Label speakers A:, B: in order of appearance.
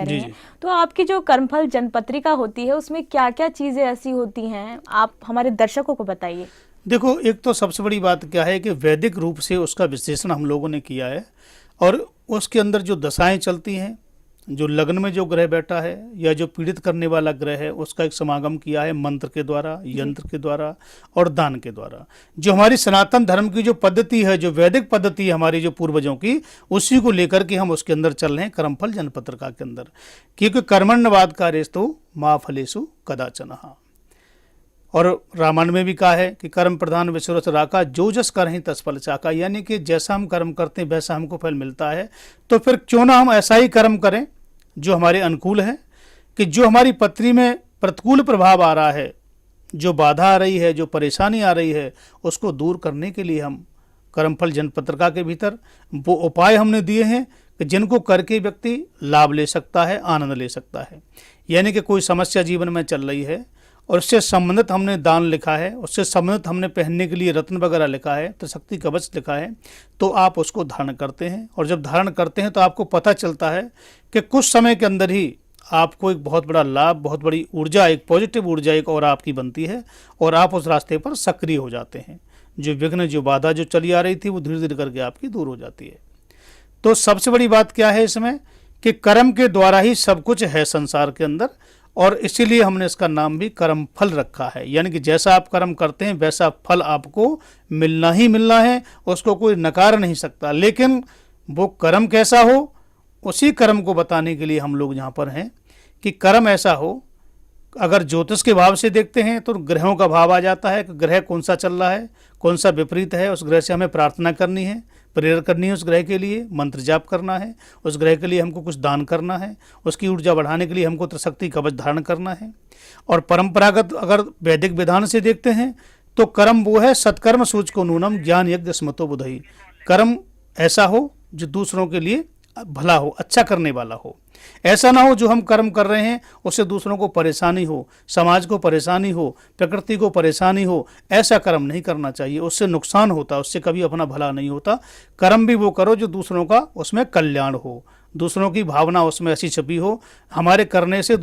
A: रहे
B: जी
A: हैं।
B: जी।
A: तो आपकी जो कर्मफल जनपत्रिका होती है उसमें क्या क्या चीजें ऐसी होती हैं, आप हमारे दर्शकों को बताइए।
B: देखो, एक तो सबसे बड़ी बात क्या है कि वैदिक रूप से उसका विश्लेषण हम लोगों ने किया है, और उसके अंदर जो दशाएं चलती हैं, जो लग्न में जो ग्रह बैठा है या जो पीड़ित करने वाला ग्रह है, उसका एक समागम किया है मंत्र के द्वारा,
A: जी।
B: यंत्र के द्वारा और दान के द्वारा। जो हमारी सनातन धर्म की जो पद्धति है, जो वैदिक पद्धति है हमारी जो पूर्वजों की, उसी को लेकर के हम उसके अंदर चल रहे हैं कर्मफल जनपत्रिका के अंदर। क्योंकि कर्मण्यवाद कार्यस्तु मा फलेषु कदाचन। और रामायण में भी कहा है कि कर्म प्रधान विश्वरस राका, जो जस कर ही तस फल चाका, यानी कि जैसा हम कर्म करते हैं वैसा हमको फल मिलता है। तो फिर क्यों ना हम ऐसा ही कर्म करें जो हमारे अनुकूल है, कि जो हमारी पत्री में प्रतिकूल प्रभाव आ रहा है, जो बाधा आ रही है, जो परेशानी आ रही है, उसको दूर करने के लिए हम कर्मफल जनपत्रिका के भीतर वो उपाय हमने दिए हैं कि जिनको करके व्यक्ति लाभ ले सकता है, आनंद ले सकता है। यानी कि कोई समस्या जीवन में चल रही है और उससे संबंधित हमने दान लिखा है, उससे संबंधित हमने पहनने के लिए रत्न वगैरह लिखा है, त्रिशक्ति कवच लिखा है, तो आप उसको धारण करते हैं। और जब धारण करते हैं तो आपको पता चलता है कि कुछ समय के अंदर ही आपको एक बहुत बड़ा लाभ, बहुत बड़ी ऊर्जा, एक पॉजिटिव ऊर्जा एक और आपकी बनती है, और आप उस रास्ते पर सक्रिय हो जाते हैं। जो विघ्न, जो बाधा जो चली आ रही थी, वो धीरे धीरे करके आपकी दूर हो जाती है। तो सबसे बड़ी बात क्या है इसमें, कि कर्म के द्वारा ही सब कुछ है संसार के अंदर, और इसीलिए हमने इसका नाम भी कर्म फल रखा है। यानी कि जैसा आप कर्म करते हैं वैसा फल आपको मिलना ही मिलना है, उसको कोई नकार नहीं सकता। लेकिन वो कर्म कैसा हो, उसी कर्म को बताने के लिए हम लोग यहाँ पर हैं कि कर्म ऐसा हो। अगर ज्योतिष के भाव से देखते हैं तो ग्रहों का भाव आ जाता है कि ग्रह कौन सा चल रहा है, कौन सा विपरीत है, उस ग्रह से हमें प्रार्थना करनी है, प्रेयर करनी है, उस ग्रह के लिए मंत्र जाप करना है, उस ग्रह के लिए हमको कुछ दान करना है, उसकी ऊर्जा बढ़ाने के लिए हमको त्रिशक्ति कवच धारण करना है। और परंपरागत अगर वैदिक विधान से देखते हैं तो कर्म वो है, सत्कर्म सूचको नूनम ज्ञान यज्ञ स्मतो बुधई। कर्म ऐसा हो जो दूसरों के लिए भला हो, अच्छा करने वाला हो। ऐसा ना हो जो हम कर्म कर रहे हैं उससे दूसरों को परेशानी हो, समाज को परेशानी हो, प्रकृति को परेशानी हो। ऐसा कर्म नहीं करना चाहिए, उससे नुकसान होता है, उससे कभी अपना भला नहीं होता। कर्म भी वो करो जो दूसरों का उसमें कल्याण हो, दूसरों की भावना उसमें ऐसी छपी हो। हमारे करने से